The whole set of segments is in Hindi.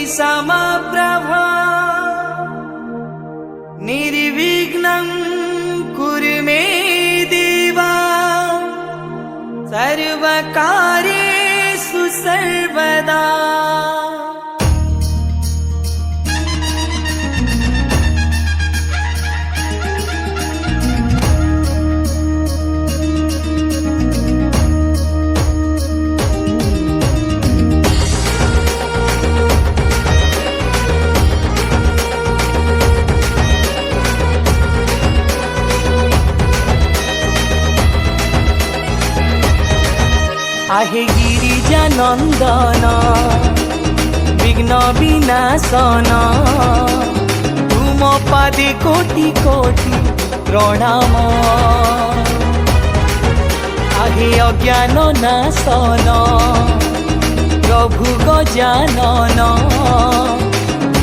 समप्रभा निर्विघ्नं कुरु मे देवा सर्वकार्येषु सर्वदा। आहे गिरिजा नंदन विघ्न विनाशन तुम पादे कोटि कोटि प्रणाम। आहे अज्ञान नाशन प्रभु गजानन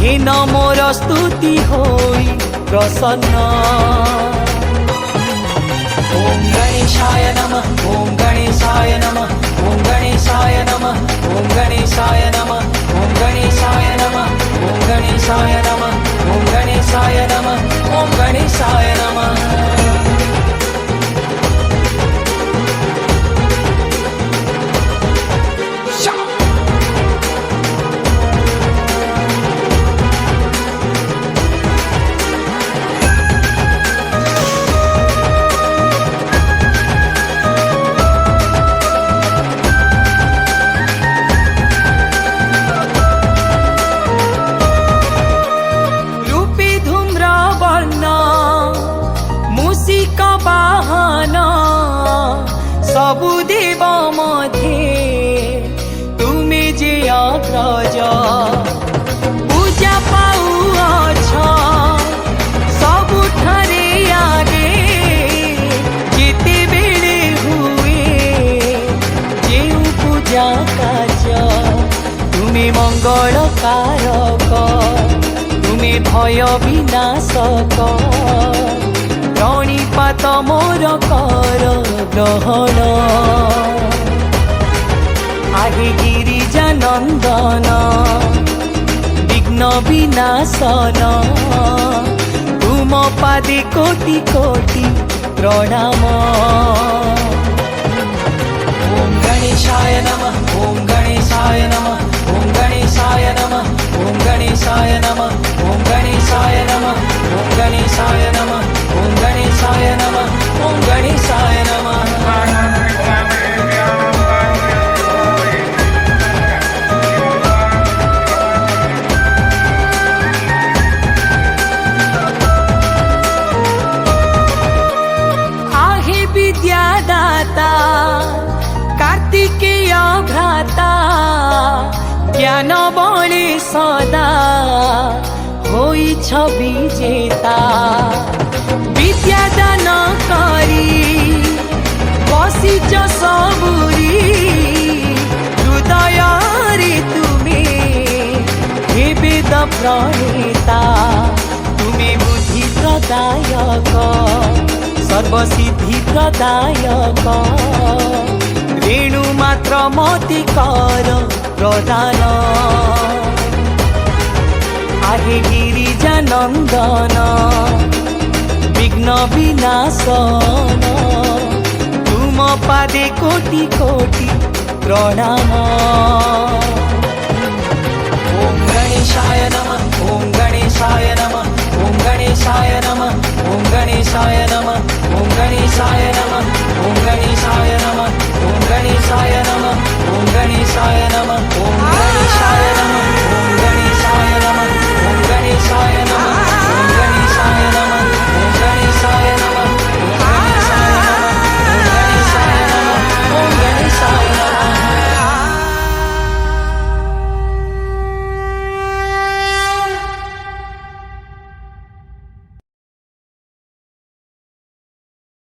हेन मोर स्तुति होई प्रसन्न। ओम गणेशाय नमः ओम गणेशाय नमः ओम गणेशाय नमः ओम गणेशाय नमः ओम गणेशाय नमः ओम गणेशाय नमः ओम गणेशाय नमः ओम गणेशाय नमः। सबु देव मध्ये तुमे जे अग्रज पूजा पाउछ सबुठारे आगे जेते बेले हुए जेउ पूजा काज तुमे मंगल कारक तुमे भय विनाशक प्रणिपात मोर कर ग्रहण। आहे गिरिजा नंदन विघ्न विनाशन तुम पादे कोटि कोटि प्रणाम। ओम गणेशाय नमः ओम गणेशाय नमः ओम गणेशाय नमः ओम गणेशाय नमः ओम गणेशाय नमः ओम गणेशाय नमः ओम गणेशाय नमः ओम गणेशाय नमः। आहे विद्यादाता कार्तिकेय भ्राता ज्ञान बले सदा होइछ विजेता। विद्यादान करी बसिछ सबुरी हृदय रे तुमे हे वेद प्रणेता। तुमे बुद्धि प्रदायक सर्वसिद्धि प्रदायक रेणु मात्र मति कर प्रदान। आहे गिरिजा नंदन विघ्न विनाशन तुम पादे कोटि कोटि प्रणाम।